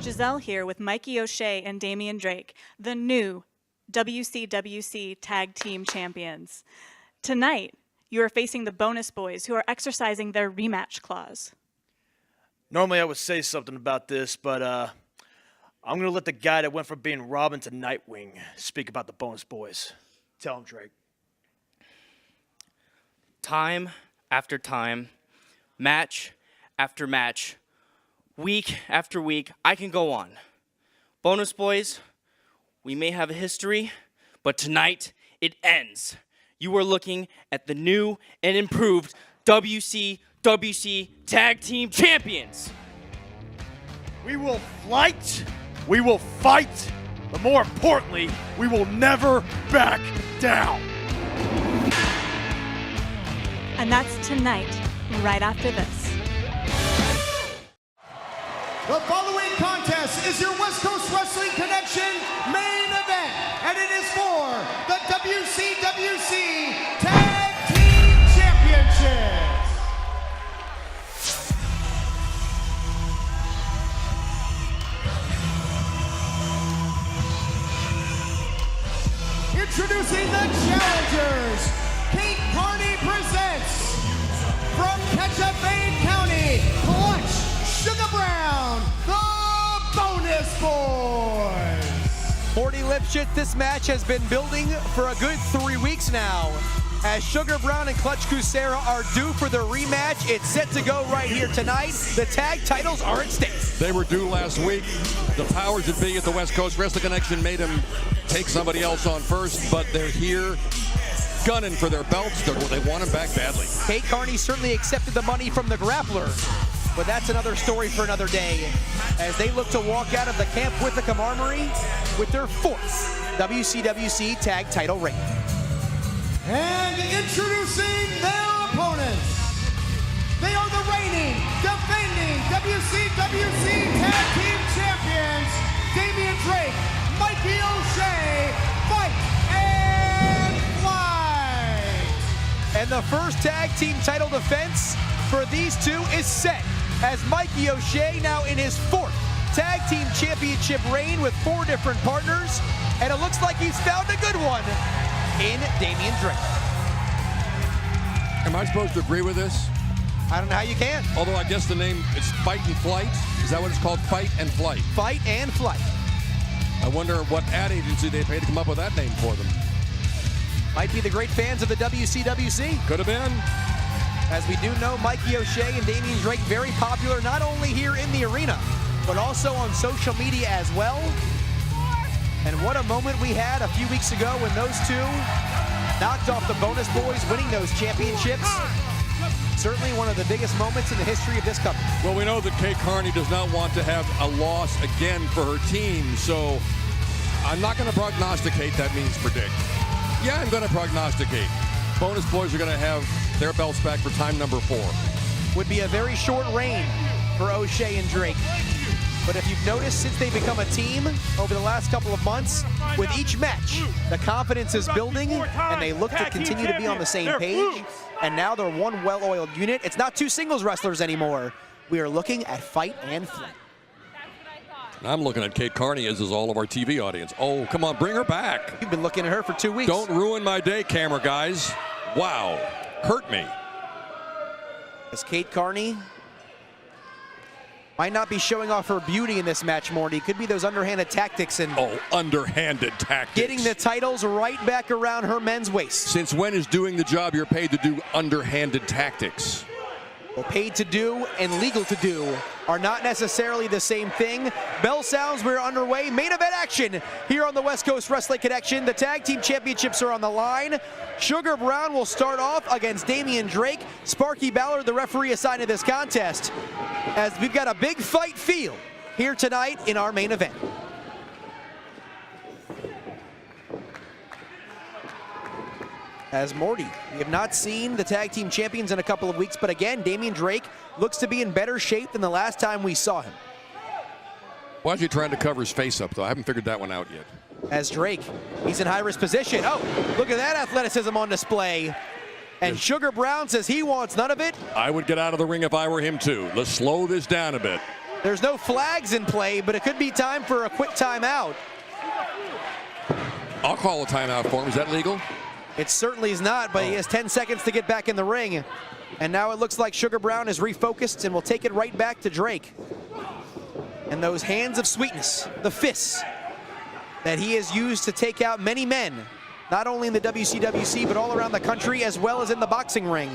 Giselle here with Mikey O'Shea and Damian Drake, the new WCWC Tag Team Champions. Tonight, you are facing the Bonus Boys, who are exercising their rematch clause. Normally I would say something about this, but I'm going to let the guy that went from being Robin to Nightwing speak about the Bonus Boys. Tell him, Drake. Time after time, match after match, week after week, I can go on. Bonus Boys, we may have a history, but tonight it ends. You are looking at the new and improved WCWC Tag Team Champions. We will flight, we will fight, but more importantly, we will never back down. And that's tonight, right after this. The following contest is your West Coast Wrestling Connection main event, and it is for the WCWC Tag Team Championships. Introducing the challengers, Kate Carney presents from Ketchupvane County, Clutch Sugar Brown, the Bonus Boys. 40 Lipschitz, this match has been building for a good 3 weeks now. As Sugar Brown and Clutch Kucera are due for their rematch, it's set to go right here tonight. The tag titles are at stake. They were due last week. The powers that be at the West Coast Wrestling Connection made them take somebody else on first, but they're here gunning for their belts. They want them back badly. Kate Carney certainly accepted the money from the grappler, but that's another story for another day, as they look to walk out of the Camp Withicum Armory with their 4th WCWC tag title reign. And introducing their opponents, they are the reigning, defending WCWC Tag Team Champions, Damian Drake, Mikey O'Shea, Fight and Flight. And the first tag team title defense for these two is set, as Mikey O'Shea now in his 4th tag team championship reign with 4 different partners, and it looks like he's found a good one in Damian Drake. Am I supposed to agree with this? I don't know how you can. Although I guess the name is Fight and Flight. Is that what it's called? Fight and Flight. Fight and Flight. I wonder what ad agency they paid to come up with that name for them. Might be the great fans of the WCWC. Could have been. As we do know, Mikey O'Shea and Damian Drake very popular not only here in the arena, but also on social media as well. And what a moment we had a few weeks ago when those two knocked off the Bonus Boys, winning those championships. Certainly one of the biggest moments in the history of this company. Well, we know that Kate Carney does not want to have a loss again for her team, so I'm not going to prognosticate. That means predict. Yeah, I'm going to prognosticate. Bonus Boys are going to have their belts back for time number 4. Would be a very short reign for O'Shea and Drake. But if you've noticed, since they've become a team over the last couple of months, with each match, the confidence is building, and they look to continue to be on the same page. And now they're one well-oiled unit. It's not 2 singles wrestlers anymore. We are looking at Fight and Flight. I'm looking at Kate Carney, as is all of our TV audience. Oh, come on, bring her back. You've been looking at her for 2 weeks. Don't ruin my day, camera guys. Wow, hurt me. As Kate Carney might not be showing off her beauty in this match, Morty. Could be those underhanded tactics and underhanded tactics. Getting the titles right back around her men's waist. Since when is doing the job you're paid to do underhanded tactics? Well, paid to do and legal to do are not necessarily the same thing. Bell sounds, we're underway. Main event action here on the West Coast Wrestling Connection. The tag team championships are on the line. Sugar Brown will start off against Damian Drake. Sparky Ballard, the referee assigned to this contest, as we've got a big fight feel here tonight in our main event. As Morty, we have not seen the tag team champions in a couple of weeks, but again, Damian Drake looks to be in better shape than the last time we saw him. Why is he trying to cover his face up, though? I haven't figured that one out yet. As Drake, he's in high-risk position. Oh, look at that athleticism on display. And Sugar Brown says he wants none of it. I would get out of the ring if I were him, too. Let's slow this down a bit. There's no flags in play, but it could be time for a quick timeout. I'll call a timeout for him. Is that legal? It certainly is not, but he has 10 seconds to get back in the ring. And now it looks like Sugar Brown is refocused and will take it right back to Drake. And those hands of sweetness, the fists that he has used to take out many men, not only in the WCWC, but all around the country, as well as in the boxing ring.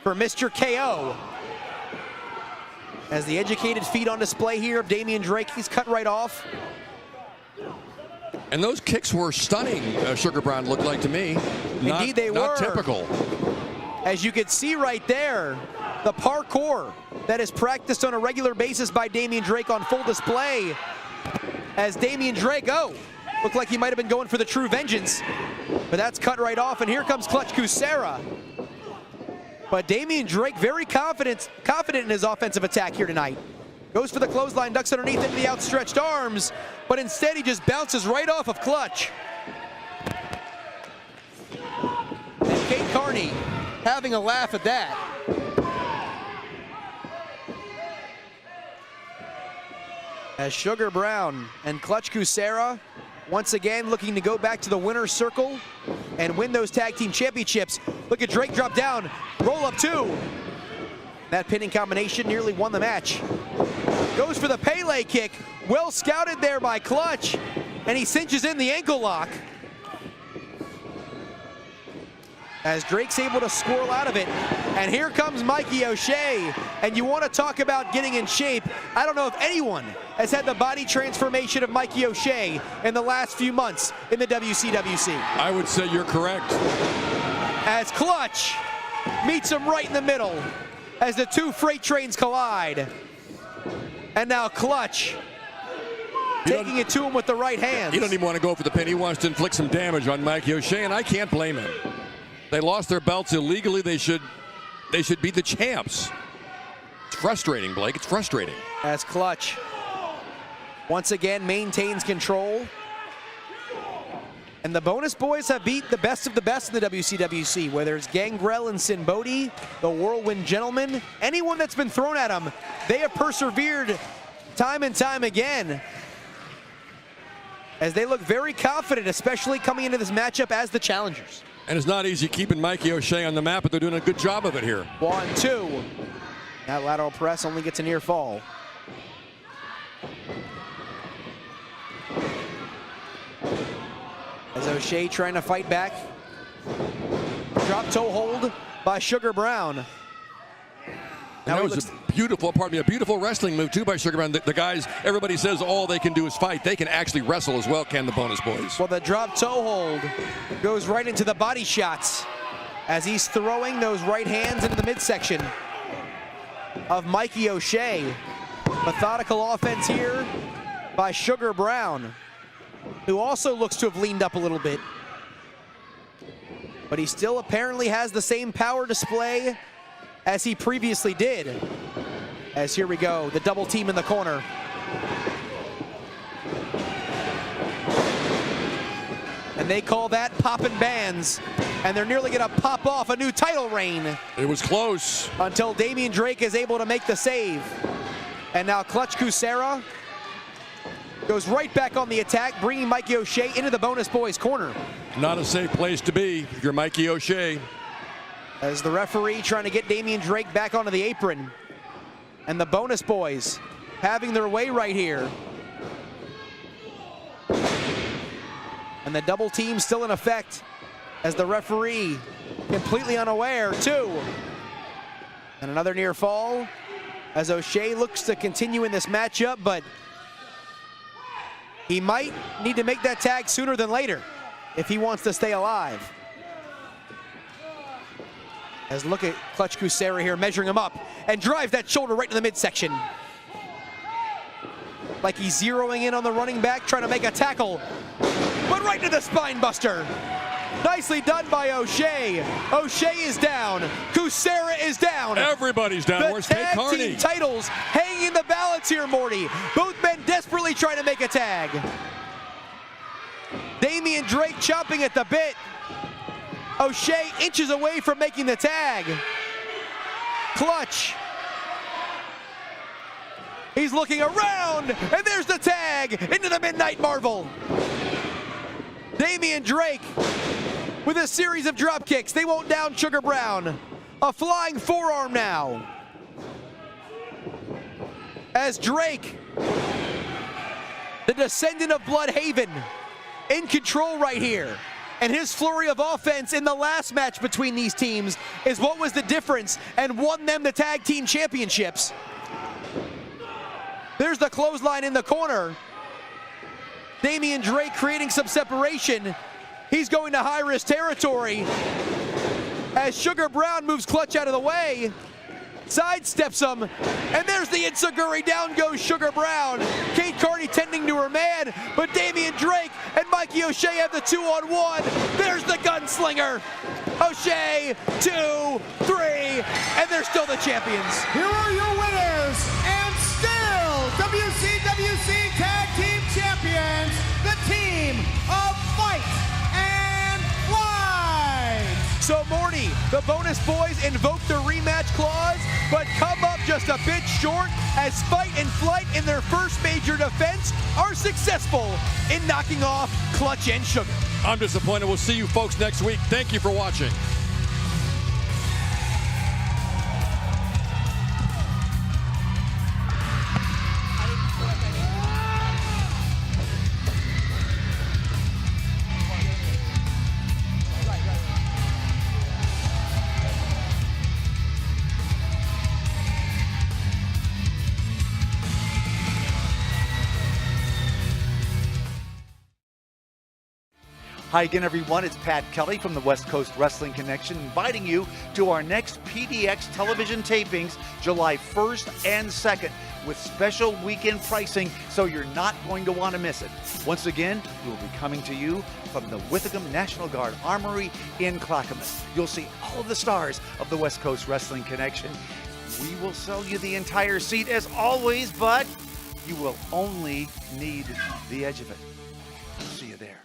For Mr. KO. As the educated feet on display here of Damian Drake, he's cut right off. And those kicks were stunning, Sugar Brown looked like to me. Indeed they were. Not typical. As you can see right there, the parkour that is practiced on a regular basis by Damian Drake on full display. As Damian Drake, looked like he might have been going for the true vengeance, but that's cut right off, and here comes Clutch Kucera. But Damian Drake very confident in his offensive attack here tonight. Goes for the clothesline, ducks underneath into the outstretched arms, but instead he just bounces right off of Clutch. And Kate Carney having a laugh at that. As Sugar Brown and Clutch Kucera once again looking to go back to the winner's circle and win those tag team championships. Look at Drake drop down, roll up two. That pinning combination nearly won the match. Goes for the Pele kick, well scouted there by Clutch, and he cinches in the ankle lock. As Drake's able to squirrel out of it. And here comes Mikey O'Shea. And you want to talk about getting in shape. I don't know if anyone has had the body transformation of Mikey O'Shea in the last few months in the WCWC. I would say you're correct. As Clutch meets him right in the middle as the two freight trains collide. And now Clutch taking it to him with the right hand. He doesn't even want to go for the pin. He wants to inflict some damage on Mikey O'Shea, and I can't blame him. They lost their belts illegally. They should be the champs. It's frustrating, Blake. It's frustrating. As Clutch once again maintains control. And the Bonus Boys have beat the best of the best in the WCWC, whether it's Gangrel and Sin Bodhi, the Whirlwind Gentlemen, anyone that's been thrown at them, they have persevered time and time again. As they look very confident, especially coming into this matchup as the challengers. And it's not easy keeping Mikey O'Shea on the map, but they're doing a good job of it here. 1, 2. That lateral press only gets a near fall. As O'Shea trying to fight back. Drop toe hold by Sugar Brown. And that was a beautiful wrestling move too by Sugar Brown. The guys, everybody says all they can do is fight. They can actually wrestle as well, can the Bonus Boys. Well, the drop toe hold goes right into the body shots as he's throwing those right hands into the midsection of Mikey O'Shea. Methodical offense here by Sugar Brown, who also looks to have leaned up a little bit. But he still apparently has the same power display as he previously did. As here we go, the double team in the corner. And they call that poppin' bands. And they're nearly gonna pop off a new title reign. It was close. Until Damian Drake is able to make the save. And now Clutch Kucera goes right back on the attack, bringing Mikey O'Shea into the Bonus Boys corner. Not a safe place to be if you're Mikey O'Shea. As the referee trying to get Damian Drake back onto the apron. And the Bonus Boys having their way right here. And the double team still in effect as the referee completely unaware, too. And another near fall as O'Shea looks to continue in this matchup, but he might need to make that tag sooner than later if he wants to stay alive. As look at Clutch Kucera here, measuring him up, and drives that shoulder right to the midsection. Like he's zeroing in on the running back, trying to make a tackle, but right to the spine buster. Nicely done by O'Shea. O'Shea is down. Kucera is down. Everybody's down. Where's Kate Carney? The tag team titles hanging in the balance here, Morty. Both men desperately trying to make a tag. Damian Drake chomping at the bit. O'Shea inches away from making the tag. Clutch He's looking around, and there's the tag into the Midnight Marvel. Damian Drake with a series of drop kicks. They won't down Sugar Brown. A flying forearm now. As Drake, the descendant of Bloodhaven, in control right here. And his flurry of offense in the last match between these teams is what was the difference and won them the tag team championships. There's the clothesline in the corner. Damian Drake creating some separation. He's going to high-risk territory as Sugar Brown moves Clutch out of the way, sidesteps him, and there's the Enziguri. Down goes Sugar Brown. Kate Carney tending to her man, but Damian Drake and Mikey O'Shea have the 2-on-1. There's the gunslinger. O'Shea, 2, 3, and they're still the champions. Here are your winners, and still WCWC Tag Team Champions, the team of Fight and Flight. So Morty, the Bonus Boys invoke the rematch clause, but come up just a bit short as Fight and Flight in their first major defense are successful in knocking off Clutch and Sugar. I'm disappointed. We'll see you folks next week. Thank you for watching. Hi again, everyone. It's Pat Kelly from the West Coast Wrestling Connection, inviting you to our next PDX television tapings, July 1st and 2nd, with special weekend pricing, so you're not going to want to miss it. Once again, we will be coming to you from the Withegum National Guard Armory in Clackamas. You'll see all of the stars of the West Coast Wrestling Connection. We will sell you the entire seat as always, but you will only need the edge of it. See you there.